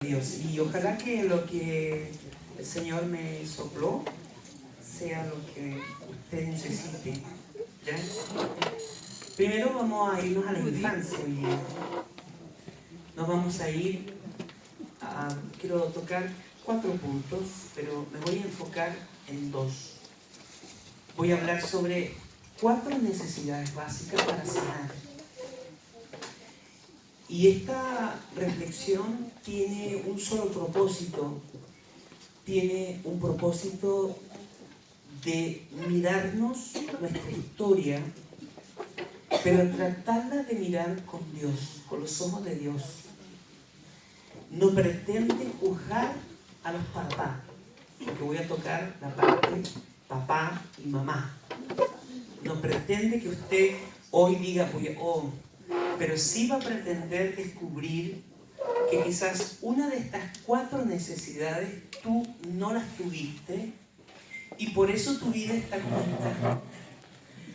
Dios, y ojalá que lo que el Señor me sopló sea lo que usted necesite. ¿Ya? Primero vamos a irnos a la infancia y nos vamos a ir quiero tocar 4 puntos, pero me voy a enfocar en 2. Voy a hablar sobre 4 necesidades básicas para sanar. Y esta reflexión tiene un solo propósito. Tiene un propósito de mirarnos nuestra historia, pero tratarla de mirar con Dios, con los ojos de Dios. No pretende juzgar a los papás, porque voy a tocar la parte papá y mamá. No pretende que usted hoy diga, pero sí va a pretender descubrir que quizás una de estas 4 necesidades tú no las tuviste y por eso tu vida está cuesta.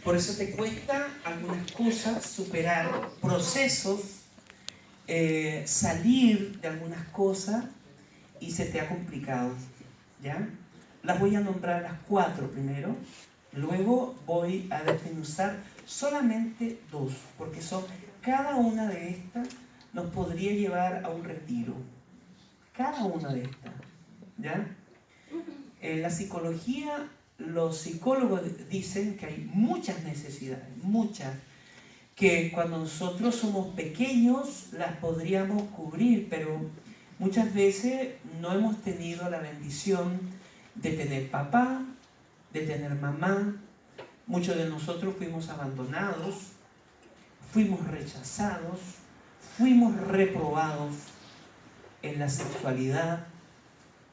Por eso te cuesta algunas cosas, superar procesos, salir de algunas cosas y se te ha complicado. ¿Ya? Las voy a nombrar las 4 primero, luego voy a desmenuzar solamente 2, porque cada una de estas nos podría llevar a un retiro. Cada una de estas. ¿Ya? En la psicología, los psicólogos dicen que hay muchas necesidades, muchas, que cuando nosotros somos pequeños las podríamos cubrir, pero muchas veces no hemos tenido la bendición de tener papá, de tener mamá. Muchos de nosotros fuimos abandonados, fuimos rechazados, fuimos reprobados en la sexualidad,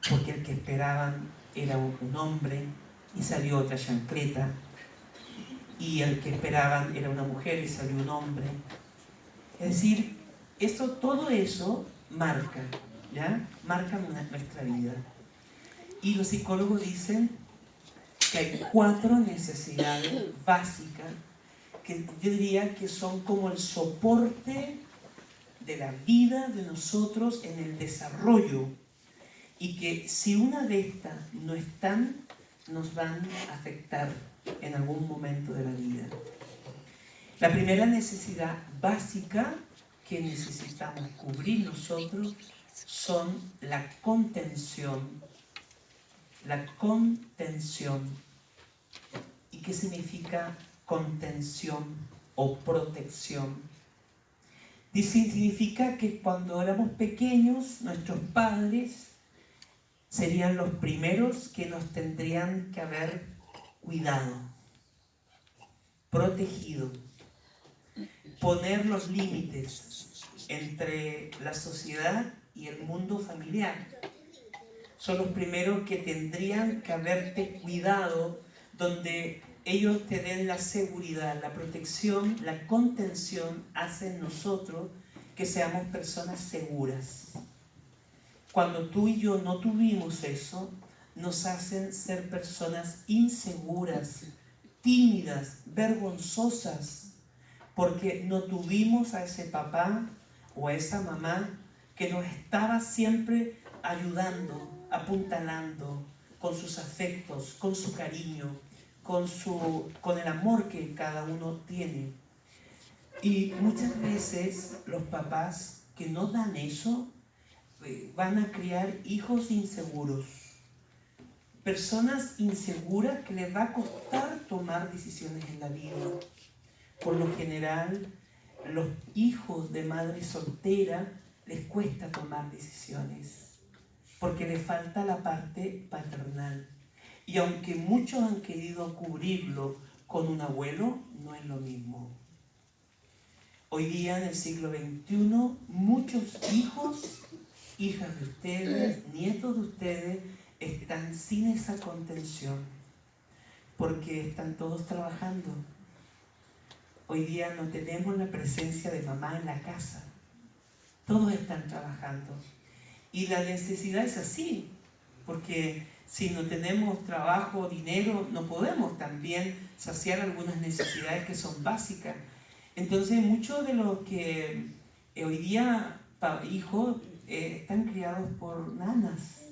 porque el que esperaban era un hombre y salió otra chancleta, y el que esperaban era una mujer y salió un hombre. Es decir, todo eso marca, ¿ya? Marca nuestra vida. Y los psicólogos dicen que hay 4 necesidades básicas que yo diría que son como el soporte de la vida de nosotros en el desarrollo, y que si una de estas no están, nos van a afectar en algún momento de la vida. La primera necesidad básica que necesitamos cubrir nosotros son la contención. La contención. ¿Y qué significa contención o protección? Significa que cuando éramos pequeños, nuestros padres serían los primeros que nos tendrían que haber cuidado, protegido, poner los límites entre la sociedad y el mundo familiar. Son los primeros que tendrían que haberte cuidado, donde ellos te den la seguridad, la protección, la contención, hacen nosotros que seamos personas seguras. Cuando tú y yo no tuvimos eso, nos hacen ser personas inseguras, tímidas, vergonzosas, porque no tuvimos a ese papá o a esa mamá que nos estaba siempre ayudando, apuntalando con sus afectos, con su cariño, con el amor que cada uno tiene. Y muchas veces los papás que no dan eso van a criar hijos inseguros, personas inseguras que les va a costar tomar decisiones en la vida. Por lo general, los hijos de madre soltera les cuesta tomar decisiones, porque les falta la parte paternal. Y aunque muchos han querido cubrirlo con un abuelo, no es lo mismo. Hoy día, en el siglo XXI, muchos hijos, hijas de ustedes, nietos de ustedes, están sin esa contención, porque están todos trabajando. Hoy día no tenemos la presencia de mamá en la casa. Todos están trabajando. Y la necesidad es así, porque si no tenemos trabajo, dinero, no podemos también saciar algunas necesidades que son básicas. Entonces, muchos de los que hoy día hijos están criados por nanas.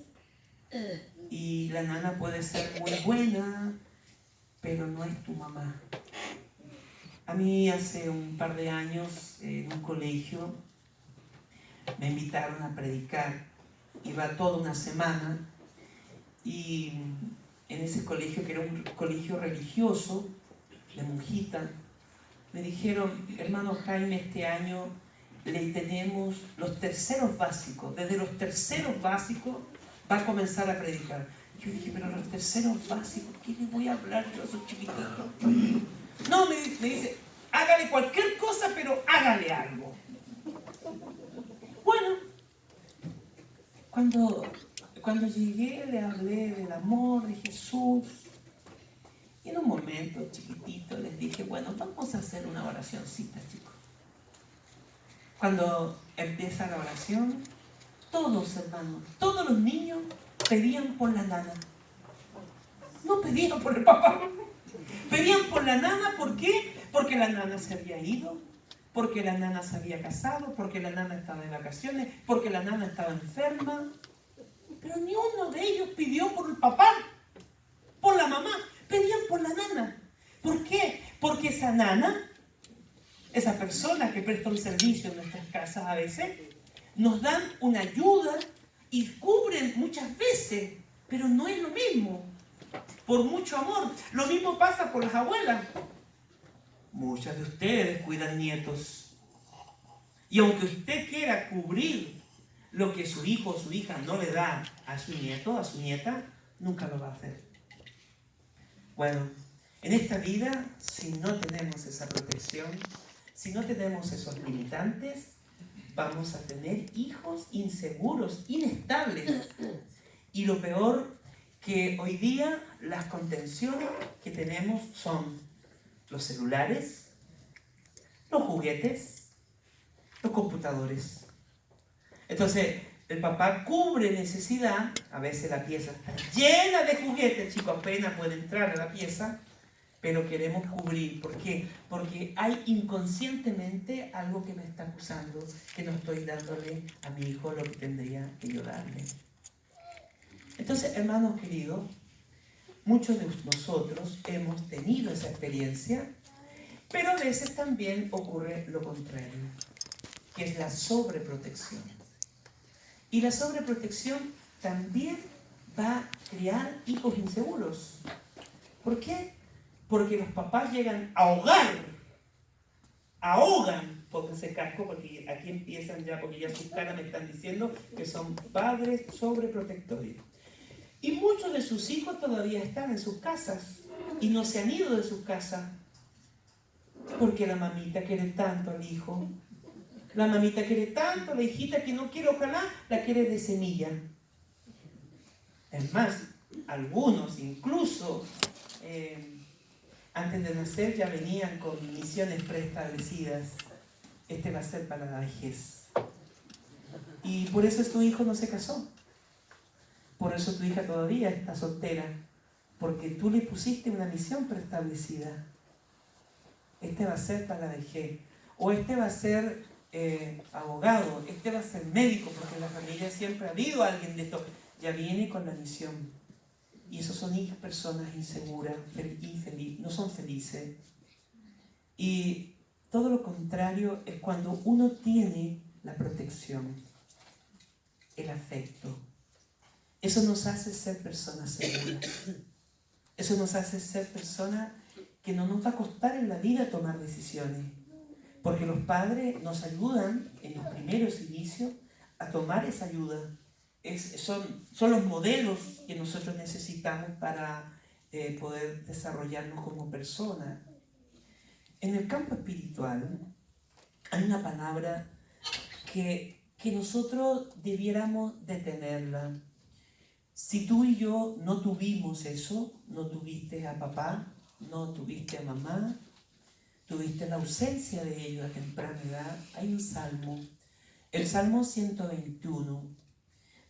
Y la nana puede ser muy buena, pero no es tu mamá. A mí hace un par de años en un colegio me invitaron a predicar. Iba toda una semana y en ese colegio, que era un colegio religioso, de monjita, me dijeron, hermano Jaime, este año le tenemos los terceros básicos. Desde los terceros básicos va a comenzar a predicar. Yo dije, pero los terceros básicos, ¿qué les voy a hablar yo a esos chiquititos? No, me dice, hágale cualquier cosa, pero hágale algo. Bueno, cuando llegué le hablé del amor de Jesús. Y en un momento chiquitito les dije, bueno, vamos a hacer una oracioncita, chicos. Cuando empieza la oración, todos, hermanos, todos los niños pedían por la nana. No pedían por el papá. Pedían por la nana, ¿por qué? Porque la nana se había ido, porque la nana se había casado, porque la nana estaba de vacaciones, porque la nana estaba enferma. Pero ni uno de ellos pidió por el papá, por la mamá. Pedían por la nana. ¿Por qué? Porque esa nana, esa persona que presta un servicio en nuestras casas a veces, nos dan una ayuda y cubren muchas veces, pero no es lo mismo. Por mucho amor. Lo mismo pasa por las abuelas. Muchas de ustedes cuidan nietos. Y aunque usted quiera cubrir lo que su hijo o su hija no le da a su nieto, a su nieta, nunca lo va a hacer. Bueno, en esta vida, si no tenemos esa protección, si no tenemos esos limitantes, vamos a tener hijos inseguros, inestables. Y lo peor, que hoy día las contenciones que tenemos son los celulares, los juguetes, los computadores. Entonces, el papá cubre necesidad, a veces la pieza está llena de juguetes, el chico apenas puede entrar a la pieza, pero queremos cubrir. ¿Por qué? Porque hay inconscientemente algo que me está acusando, que no estoy dándole a mi hijo lo que tendría que yo darle. Entonces, hermanos queridos, muchos de nosotros hemos tenido esa experiencia, pero a veces también ocurre lo contrario, que es la sobreprotección. Y la sobreprotección también va a crear hijos inseguros. ¿Por qué? Porque los papás llegan a ahogan, pónganse casco, porque aquí empiezan ya, porque ya sus caras me están diciendo que son padres sobreprotectores. Y muchos de sus hijos todavía están en sus casas y no se han ido de sus casas porque la mamita quiere tanto al hijo. La mamita quiere tanto a la hijita que no quiere, ojalá la quiere de semilla. Es más, algunos incluso antes de nacer ya venían con misiones preestablecidas. Este va a ser para la vejez. Y por eso tu hijo no se casó. Por eso tu hija todavía está soltera, porque tú le pusiste una misión preestablecida. Este va a ser para la vejez, o este va a ser abogado, este va a ser médico, porque en la familia siempre ha habido alguien de esto. Ya viene con la misión. Y esos son personas inseguras, infelices, no son felices. Y todo lo contrario es cuando uno tiene la protección, el afecto. Eso nos hace ser personas seguras. Eso nos hace ser personas que no nos va a costar en la vida tomar decisiones. Porque los padres nos ayudan en los primeros inicios a tomar esa ayuda. Son los modelos que nosotros necesitamos para poder desarrollarnos como personas. En el campo espiritual hay una palabra que nosotros debiéramos detenerla. Si tú y yo no tuvimos eso, no tuviste a papá, no tuviste a mamá, tuviste la ausencia de ellos a temprana edad, hay un salmo, el Salmo 121,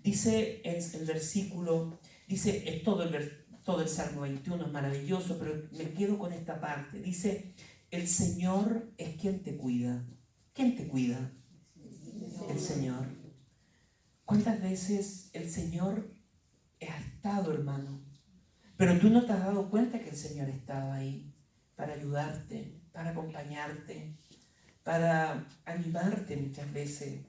dice el versículo, dice, es todo el Salmo 21, es maravilloso, pero me quedo con esta parte, dice, el Señor es quien te cuida. ¿Quién te cuida? El Señor. ¿Cuántas veces el Señor ha estado, hermano? Pero tú no te has dado cuenta que el Señor estaba ahí para ayudarte, para acompañarte, para animarte muchas veces.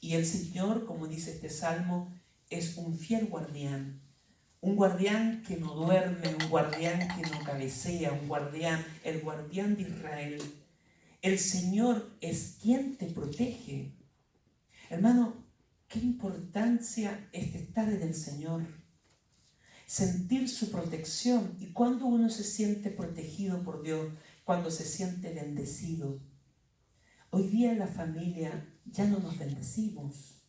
Y el Señor, como dice este salmo, es un fiel guardián. Un guardián que no duerme, un guardián que no cabecea, un guardián, el guardián de Israel. El Señor es quien te protege. Hermano, qué importancia es estar en el Señor. Sentir su protección. Y cuando uno se siente protegido por Dios, cuando se siente bendecido. Hoy día en la familia ya no nos bendecimos.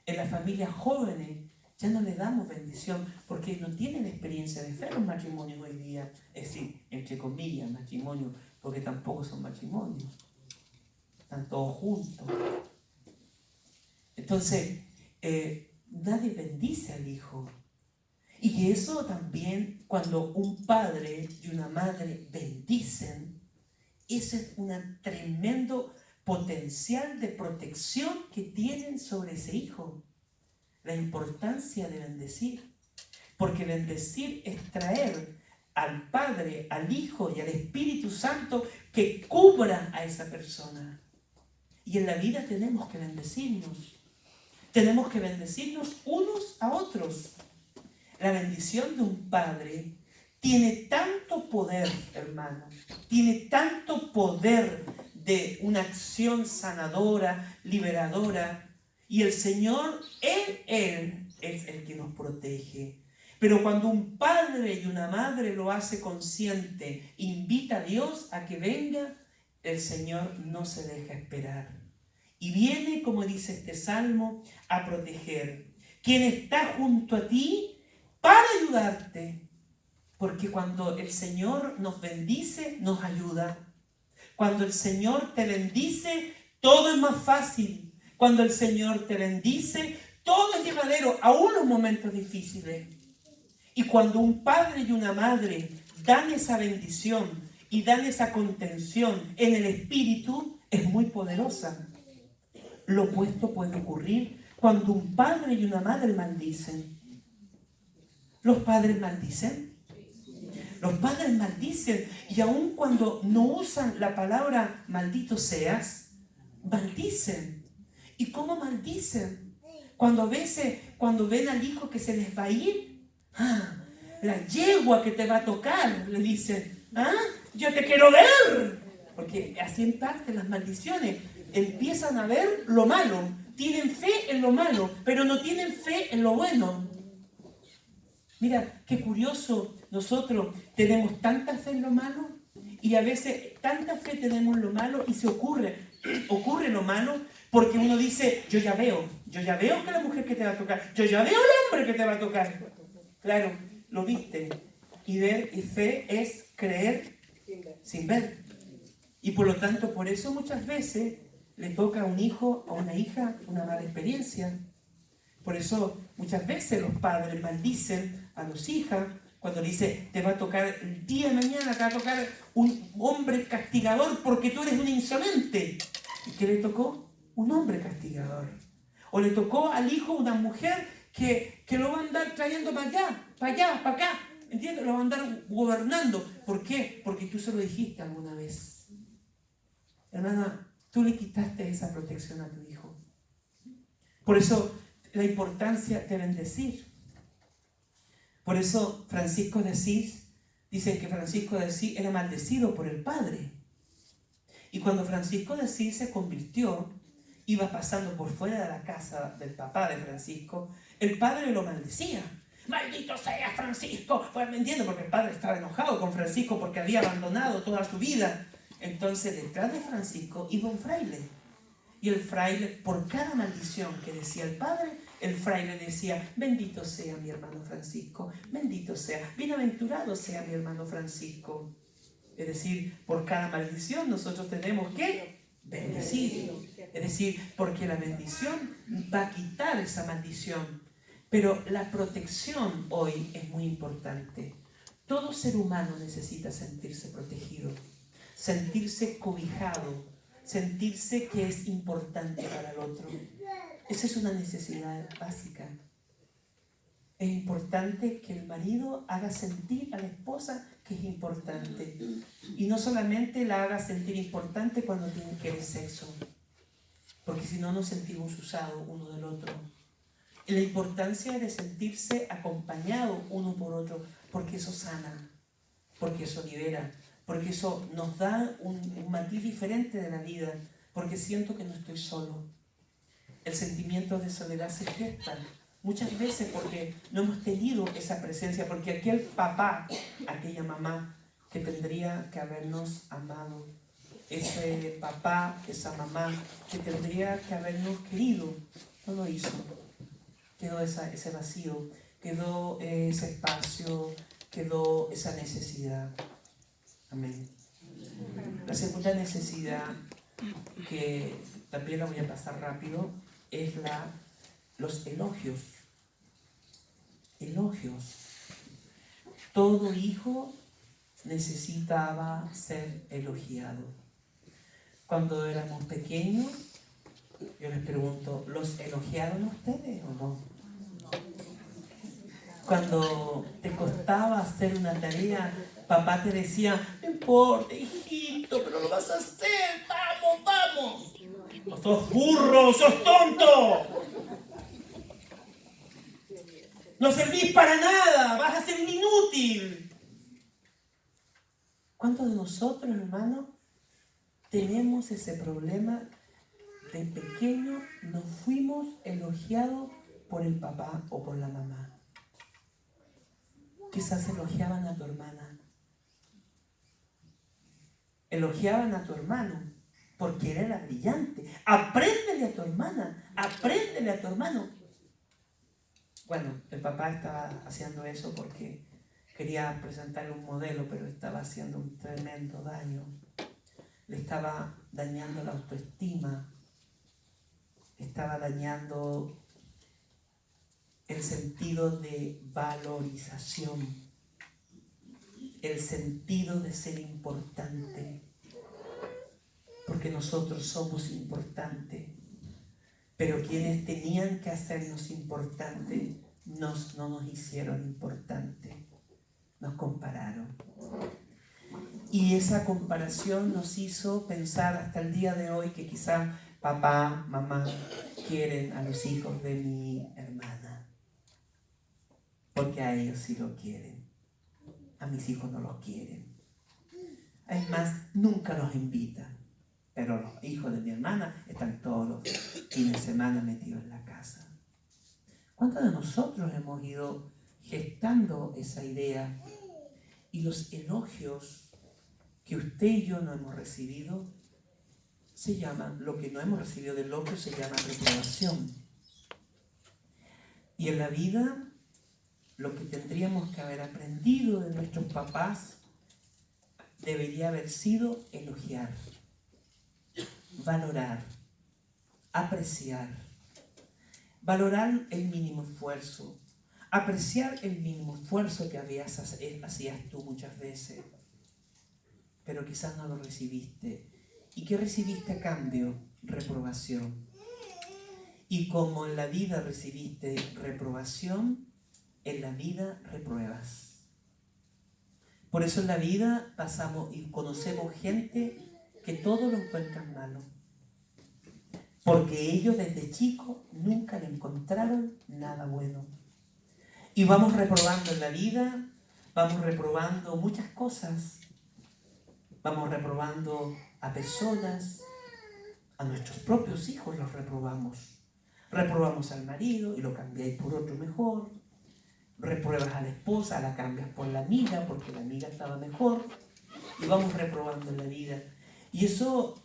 En las familias jóvenes ya no le damos bendición porque no tienen experiencia de fe los matrimonios hoy día. Es decir, entre comillas, matrimonios, porque tampoco son matrimonios. Están todos juntos. Entonces, nadie bendice al hijo. Y eso también, cuando un padre y una madre bendicen, ese es un tremendo potencial de protección que tienen sobre ese hijo. La importancia de bendecir. Porque bendecir es traer al Padre, al Hijo y al Espíritu Santo que cubra a esa persona. Y en la vida tenemos que bendecirnos. Tenemos que bendecirnos unos a otros. La bendición de un padre tiene tanto poder, hermano. Tiene tanto poder de una acción sanadora, liberadora. Y el Señor, Él es el que nos protege. Pero cuando un padre y una madre lo hace consciente, invita a Dios a que venga, el Señor no se deja esperar. Y viene, como dice este salmo, a proteger. Quien está junto a ti para ayudarte. Porque cuando el Señor nos bendice, nos ayuda. Cuando el Señor te bendice, todo es más fácil. Cuando el Señor te bendice, todo es llevadero, aún los momentos difíciles. Y cuando un padre y una madre dan esa bendición y dan esa contención en el espíritu, es muy poderosa. Lo opuesto puede ocurrir cuando un padre y una madre maldicen. ¿Los padres maldicen? Los padres maldicen, y aun cuando no usan la palabra maldito seas, maldicen. ¿Y cómo maldicen? Cuando a veces, cuando ven al hijo que se les va a ir, la yegua que te va a tocar, le dicen, yo te quiero ver. Porque así en parte las maldiciones empiezan a ver lo malo, tienen fe en lo malo, pero no tienen fe en lo bueno. Mira, qué curioso, nosotros tenemos tanta fe en lo malo y a veces tanta fe tenemos en lo malo y se ocurre lo malo porque uno dice, yo ya veo que la mujer que te va a tocar, yo ya veo el hombre que te va a tocar. Claro, lo viste. Y ver y fe es creer sin ver. Y por lo tanto, por eso muchas veces le toca a un hijo o a una hija una mala experiencia. Por eso muchas veces los padres maldicen a los hijas cuando le dicen, te va a tocar el día de mañana, te va a tocar un hombre castigador porque tú eres un insolente. ¿Y qué le tocó? Un hombre castigador. O le tocó al hijo una mujer que lo va a andar trayendo para allá, para acá. ¿Entiendes? Lo va a andar gobernando. ¿Por qué? Porque tú se lo dijiste alguna vez. Hermana, tú le quitaste esa protección a tu hijo. Por eso la importancia de bendecir. Por eso Francisco de Asís, dicen que Francisco de Asís era maldecido por el padre. Y cuando Francisco de Asís se convirtió, iba pasando por fuera de la casa del papá de Francisco, el padre lo maldecía. ¡Maldito sea Francisco! Pues me entiendo, porque el padre estaba enojado con Francisco porque había abandonado toda su vida. Entonces detrás de Francisco iba un fraile. Y el fraile, por cada maldición que decía el padre, el fraile decía, bendito sea mi hermano Francisco, bendito sea, bienaventurado sea mi hermano Francisco. Es decir, por cada maldición nosotros tenemos que bendecir. Es decir, porque la bendición va a quitar esa maldición. Pero la protección hoy es muy importante. Todo ser humano necesita sentirse protegido, sentirse cobijado, sentirse que es importante para el otro. Esa es una necesidad básica. Es importante que el marido haga sentir a la esposa que es importante. Y no solamente la haga sentir importante cuando tiene que ver sexo, porque si no nos sentimos usados uno del otro. La importancia de sentirse acompañado uno por otro, porque eso sana, porque eso libera, porque eso nos da un matiz diferente de la vida, porque siento que no estoy solo. El sentimiento de soledad se gesta muchas veces porque no hemos tenido esa presencia, porque aquel papá, aquella mamá que tendría que habernos amado, ese papá, esa mamá que tendría que habernos querido, no lo hizo. Quedó ese vacío, quedó ese espacio, quedó esa necesidad. Amén. La segunda necesidad, que también la voy a pasar rápido, es los elogios. Elogios. Todo hijo necesitaba ser elogiado. Cuando éramos pequeños, yo les pregunto, ¿los elogiaron ustedes o no? Cuando te costaba hacer una tarea, papá te decía, no importa, hijito, pero lo vas a hacer, vamos, vamos. No sos burro, sos tonto. No servís para nada, vas a ser un inútil. ¿Cuántos de nosotros, hermanos, tenemos ese problema? De pequeño no fuimos elogiados por el papá o por la mamá. Quizás elogiaban a tu hermana. Elogiaban a tu hermano porque él era brillante. Apréndele a tu hermana, apréndele a tu hermano. Bueno, el papá estaba haciendo eso porque quería presentarle un modelo, pero estaba haciendo un tremendo daño. Le estaba dañando la autoestima, estaba dañando el sentido de valorización, el sentido de ser importante, porque nosotros somos importantes, pero quienes tenían que hacernos importantes no nos hicieron importantes, nos compararon. Y esa comparación nos hizo pensar hasta el día de hoy que quizá papá, mamá quieren a los hijos de mi hermana, porque a ellos sí lo quieren. A mis hijos no los quieren. Es más, nunca los invitan. Pero los hijos de mi hermana están todos los fines de semana metidos en la casa. ¿Cuántos de nosotros hemos ido gestando esa idea? Y los elogios que usted y yo no hemos recibido se llaman, lo que no hemos recibido del otro se llama reprobación. Y en la vida, lo que tendríamos que haber aprendido de nuestros papás debería haber sido elogiar, valorar, apreciar, valorar el mínimo esfuerzo, apreciar el mínimo esfuerzo que hacías tú muchas veces, pero quizás no lo recibiste. ¿Y qué recibiste a cambio? Reprobación. Y como en la vida recibiste reprobación, en la vida repruebas. Por eso en la vida pasamos y conocemos gente que todo lo encuentran malo. Porque ellos desde chicos nunca le encontraron nada bueno. Y vamos reprobando en la vida, vamos reprobando muchas cosas. Vamos reprobando a personas, a nuestros propios hijos los reprobamos. Reprobamos al marido y lo cambiáis por otro mejor. Repruebas a la esposa, la cambias por la amiga porque la amiga estaba mejor. Y vamos reprobando en la vida. Y eso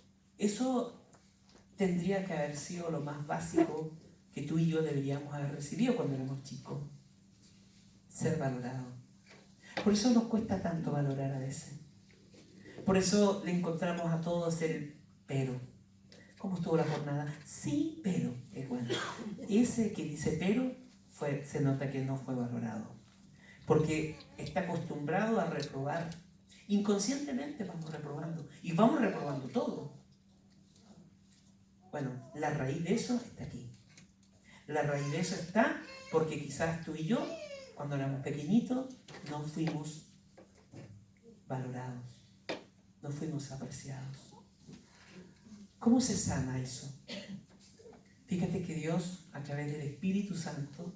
tendría que haber sido lo más básico que tú y yo deberíamos haber recibido cuando éramos chicos. Ser valorado. Por eso nos cuesta tanto valorar a veces. Por eso le encontramos a todos el pero. ¿Cómo estuvo la jornada? Sí, pero. Es bueno. Ese que dice pero, se nota que no fue valorado. Porque está acostumbrado a reprobar. Inconscientemente vamos reprobando. Y vamos reprobando todo. Bueno, la raíz de eso está aquí. La raíz de eso está porque quizás tú y yo, cuando éramos pequeñitos, no fuimos valorados, no fuimos apreciados. ¿Cómo se sana eso? Fíjate que Dios, a través del Espíritu Santo,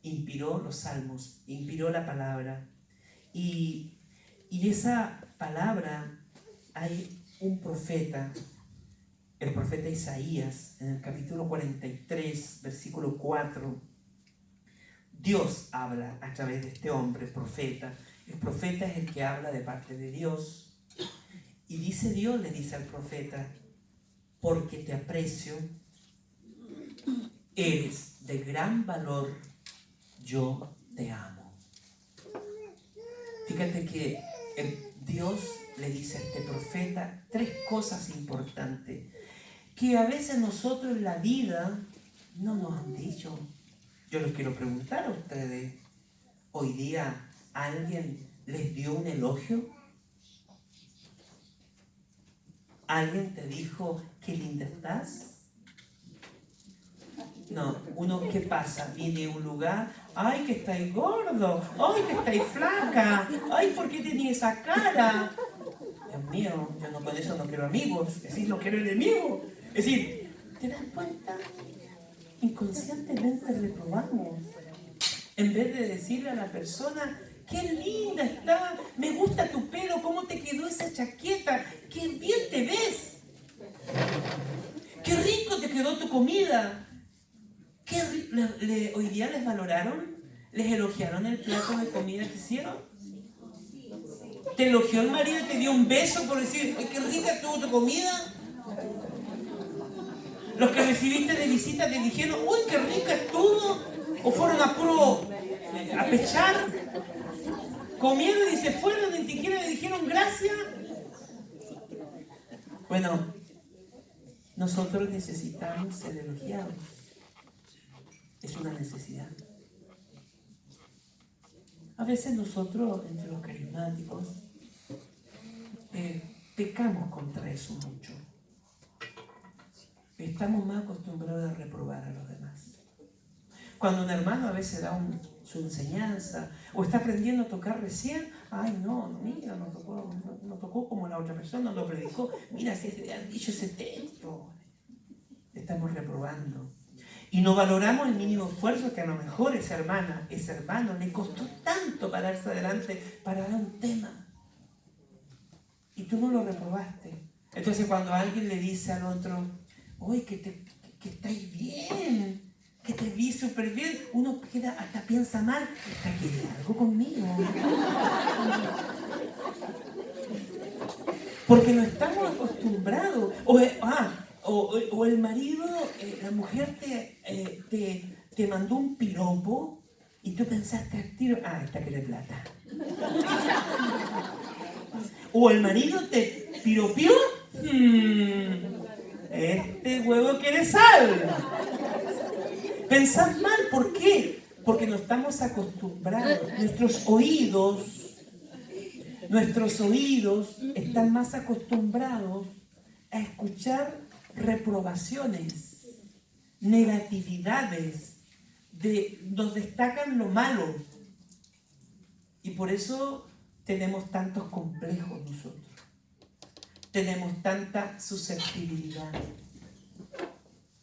inspiró los salmos, inspiró la palabra. Y esa palabra, hay un profeta, el profeta Isaías, en el capítulo 43, versículo 4. Dios habla a través de este hombre, el profeta. El profeta es el que habla de parte de Dios. Y dice Dios, le dice al profeta, porque te aprecio, eres de gran valor, yo te amo. Fíjate que Dios le dice a este profeta 3 cosas importantes que a veces nosotros en la vida no nos han dicho. Yo les quiero preguntar a ustedes, ¿hoy día alguien les dio un elogio? ¿Alguien te dijo qué linda estás? No, uno, ¿qué pasa? Viene a un lugar, ¡ay, que estáis gordo! ¡Ay, que estáis flaca! ¡Ay, por qué tenía esa cara! Dios mío, yo no con eso no quiero amigos, es decir, no quiero enemigos. Es decir, ¿te das cuenta? Inconscientemente reprobamos. En vez de decirle a la persona, ¡qué linda está! Me gusta tu pelo, ¿cómo te quedó esa chaqueta? ¡Qué bien te ves! ¡Qué rico te quedó tu comida! ¿Hoy día les valoraron? ¿Les elogiaron el plato de comida que hicieron? ¿Te elogió el marido y te dio un beso por decir, ¡ay, qué rica estuvo tu comida! ¿Los que recibiste de visita te dijeron, ¡uy, qué rica estuvo! ¿O fueron a pechar? ¿Comieron y se fueron? ¿Ni siquiera le dijeron gracias? Bueno, nosotros necesitamos ser elogiados. Es una necesidad. A veces nosotros, entre los carismáticos, pecamos contra eso mucho. Estamos más acostumbrados a reprobar a los demás. Cuando un hermano a veces da su enseñanza o está aprendiendo a tocar recién, ¡ay, no, mira, no tocó como la otra persona, no predicó! Mira, si han dicho ese texto. Estamos reprobando. Y no valoramos el mínimo esfuerzo que a lo mejor esa hermana, ese hermano, le costó tanto pararse adelante para dar un tema. Y tú no lo reprobaste. Entonces cuando alguien le dice al otro, ¡uy, que estáis bien! Que te vi súper bien, uno queda, hasta piensa mal, ¿está queriendo algo conmigo? Porque no estamos acostumbrados. O el marido, la mujer te mandó un piropo y tú pensaste al tiro, esta quiere plata. O el marido te piropió, este huevo quiere sal. Pensás mal, ¿por qué? Porque no estamos acostumbrados. Nuestros oídos están más acostumbrados a escuchar reprobaciones, negatividades, nos destacan lo malo. Y por eso tenemos tantos complejos nosotros. Tenemos tanta susceptibilidad.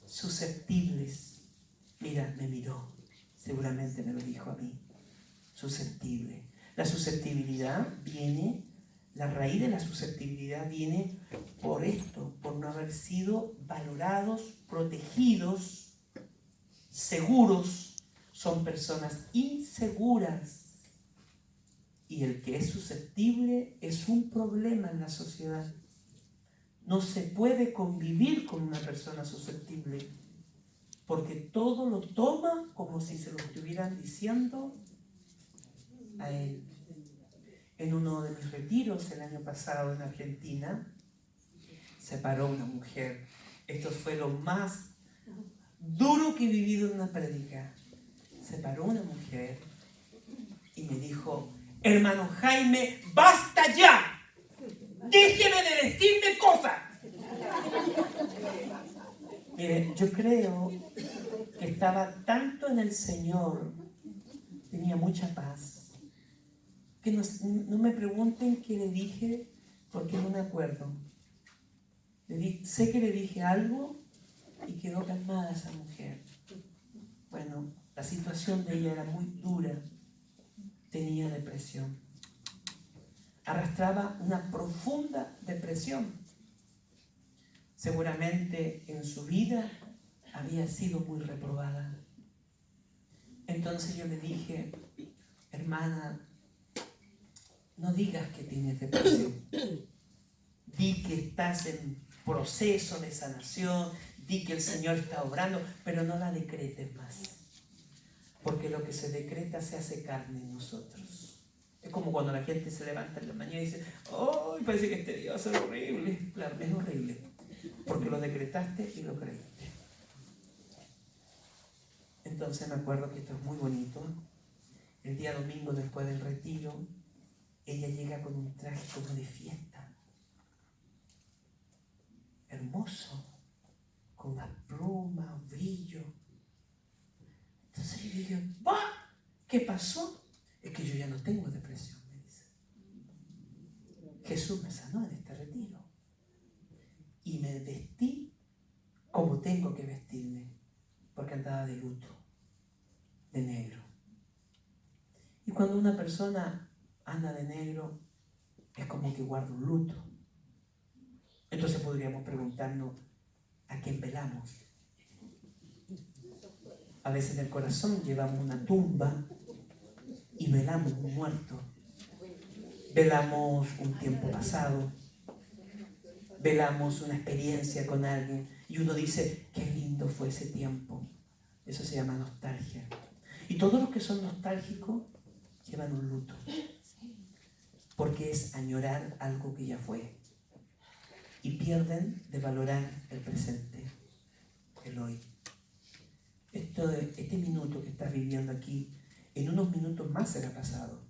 Susceptibles. Mira, me miró. Seguramente me lo dijo a mí. Susceptible. La susceptibilidad viene, la raíz de la susceptibilidad viene por esto, por no haber sido valorados, protegidos, seguros. Son personas inseguras. Y el que es susceptible es un problema en la sociedad. No se puede convivir con una persona susceptible, porque todo lo toma como si se lo estuvieran diciendo a él. En uno de mis retiros el año pasado en Argentina, se paró una mujer. Esto fue lo más duro que he vivido en una prédica. Se paró una mujer y me dijo, hermano Jaime, ¡basta ya! ¡Déjeme de decirme cosas! Mire, yo creo que estaba tanto en el Señor, tenía mucha paz. Que no me pregunten qué le dije, porque no me acuerdo. Sé que le dije algo y quedó calmada esa mujer. Bueno, la situación de ella era muy dura. Tenía depresión. Arrastraba una profunda depresión. Seguramente en su vida había sido muy reprobada. Entonces yo le dije, hermana, no digas que tienes depresión. Di que estás en proceso de sanación, di que el Señor está obrando, pero no la decretes más. Porque lo que se decreta se hace carne en nosotros. Es como cuando la gente se levanta en la mañana y dice, ¡oh, parece que este día va a ser horrible! Claro, es horrible, porque lo decretaste y lo creíste. Entonces me acuerdo que esto es muy bonito. El día domingo después del retiro, ella llega con un traje como de fiesta. Hermoso, con una pluma, un brillo. Entonces yo digo, ¡bah! ¿Qué pasó? Es que yo ya no tengo depresión, me dice. Jesús me sanó en este retiro. Y me vestí como tengo que vestirme, porque andaba de luto, de negro. Y cuando una persona anda de negro, es como que guarda un luto. Entonces podríamos preguntarnos, ¿a quién velamos? A veces en el corazón llevamos una tumba y velamos un muerto. Velamos un tiempo pasado. Velamos una experiencia con alguien y uno dice, qué lindo fue ese tiempo. Eso se llama nostalgia. Y todos los que son nostálgicos llevan un luto. Porque es añorar algo que ya fue. Y pierden de valorar el presente, el hoy. Este minuto que estás viviendo aquí, en unos minutos más será pasado.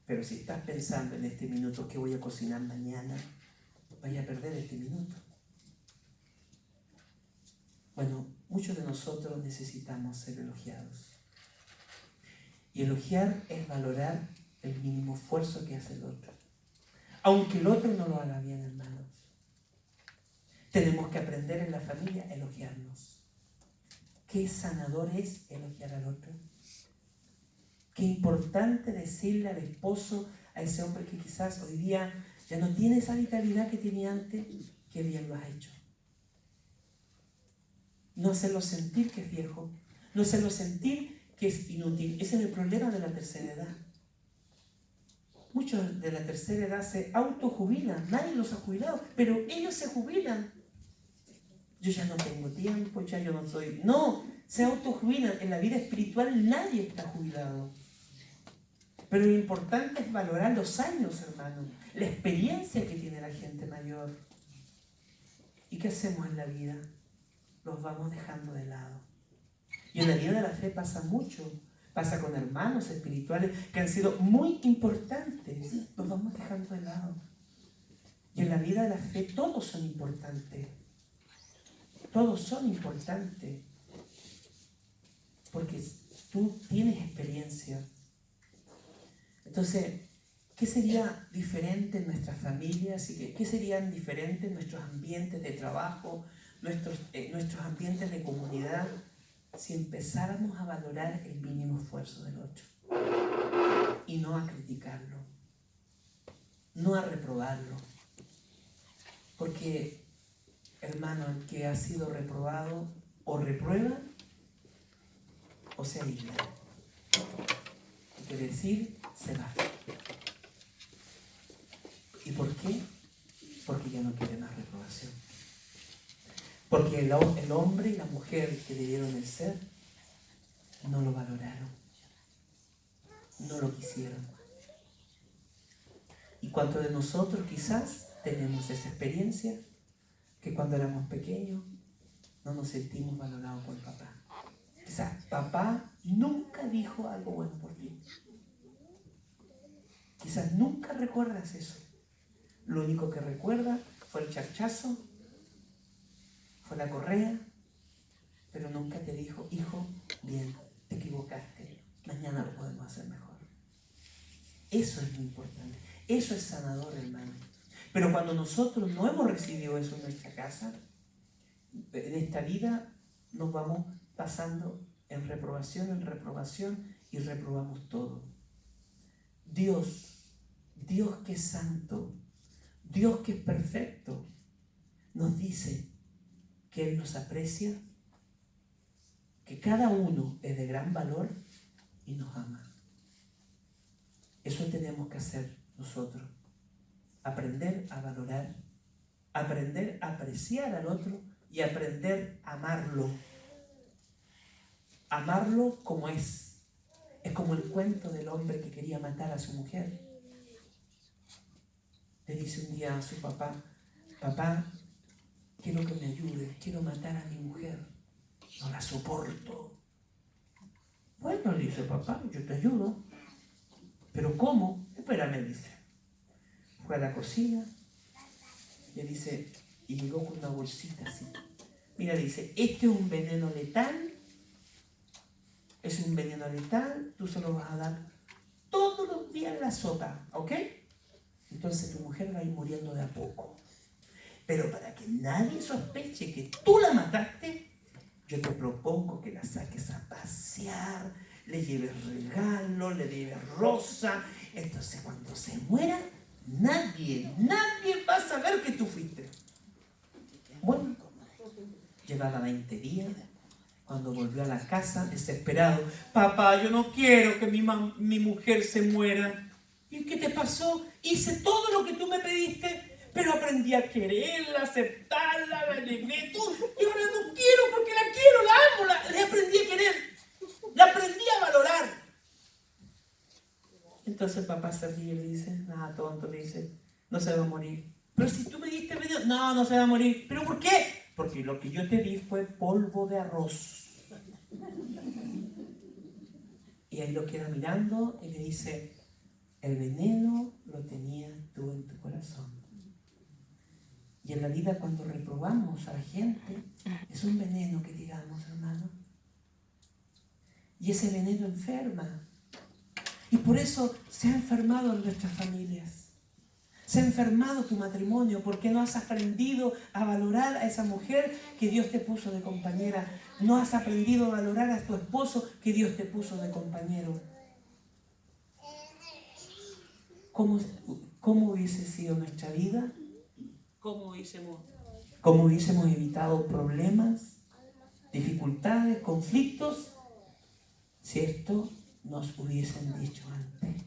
Pero si estás pensando en este minuto que voy a cocinar mañana, vaya a perder este minuto. Bueno, muchos de nosotros necesitamos ser elogiados. Y elogiar es valorar el mínimo esfuerzo que hace el otro. Aunque el otro no lo haga bien, hermanos. Tenemos que aprender en la familia a elogiarnos. Qué sanador es elogiar al otro. Qué importante decirle al esposo, a ese hombre que quizás hoy día ya no tiene esa vitalidad que tenía antes, qué bien lo has hecho. No hacerlo sentir que es viejo, no hacerlo sentir que es inútil. Ese es el problema de la tercera edad. Muchos de la tercera edad se autojubilan, nadie los ha jubilado, pero ellos se jubilan. Yo ya no tengo tiempo, ya yo no soy... No, se autojubilan. En la vida espiritual nadie está jubilado. Pero lo importante es valorar los años, hermano, la experiencia que tiene la gente mayor. ¿Y qué hacemos en la vida? Los vamos dejando de lado. Y en la vida de la fe pasa mucho. Pasa con hermanos espirituales que han sido muy importantes. Los vamos dejando de lado. Y en la vida de la fe todos son importantes. Todos son importantes. Porque tú tienes experiencia. Entonces, ¿qué sería diferente en nuestras familias? ¿Qué serían diferentes nuestros ambientes de trabajo, nuestros ambientes de comunidad, si empezáramos a valorar el mínimo esfuerzo del otro? Y no a criticarlo, no a reprobarlo. Porque, hermano, el que ha sido reprobado o reprueba o se aísla. Quiere decir, se va. ¿Y por qué? Porque ya no quiere más reprobación. Porque el hombre y la mujer que debieron de ser no lo valoraron, no lo quisieron. ¿Y cuántos de nosotros quizás tenemos esa experiencia que cuando éramos pequeños no nos sentimos valorados por papá? Quizás papá nunca dijo algo bueno por ti. Quizás nunca recuerdas eso. Lo único que recuerdas fue el charchazo, fue la correa, pero nunca te dijo, hijo, bien, te equivocaste, mañana lo podemos hacer mejor. Eso es lo importante, eso es sanador, hermano. Pero cuando nosotros no hemos recibido eso en nuestra casa, en esta vida nos vamos pasando en reprobación y reprobamos todo. Dios que es santo, Dios que es perfecto, nos dice que Él nos aprecia, que cada uno es de gran valor y nos ama. Eso tenemos que hacer nosotros. Aprender a valorar, aprender a apreciar al otro y aprender a amarlo. Amarlo como es. Es como el cuento del hombre que quería matar a su mujer. Le dice un día a su papá, papá, quiero que me ayudes, quiero matar a mi mujer, no la soporto. Bueno, le dice papá, yo te ayudo, pero ¿cómo? Espérame, dice. Fue a la cocina, le dice, y llegó con una bolsita así. Mira, dice, este es un veneno letal, tú se lo vas a dar todos los días en la sopa, ¿ok? Entonces tu mujer va a ir muriendo de a poco. Pero para que nadie sospeche que tú la mataste, yo te propongo que la saques a pasear, le lleves regalo, le lleves rosa. Entonces cuando se muera, nadie va a saber que tú fuiste. Bueno, llevaba 20 días, cuando volvió a la casa, desesperado. Papá, yo no quiero que mi mujer se muera. ¿Y qué te pasó? Hice todo lo que tú me pediste, pero aprendí a quererla, a aceptarla, la llevé tú, y ahora no quiero porque la quiero, la amo, le aprendí a querer, la aprendí a valorar. Entonces papá se ríe y le dice, nada, tonto, le dice, no se va a morir. Pero si tú me diste veneno, no se va a morir. ¿Pero por qué? Porque lo que yo te di fue polvo de arroz. Y ahí lo queda mirando y le dice, el veneno lo tenías tú en tu corazón. Y en la vida cuando reprobamos a la gente, es un veneno que digamos, hermano. Y ese veneno enferma. Y por eso se ha enfermado en nuestras familias. Se ha enfermado tu matrimonio porque no has aprendido a valorar a esa mujer que Dios te puso de compañera. No has aprendido a valorar a tu esposo que Dios te puso de compañero. ¿Cómo hubiese sido nuestra vida? ¿Cómo hubiésemos evitado problemas, dificultades, conflictos, si esto nos hubiesen dicho antes?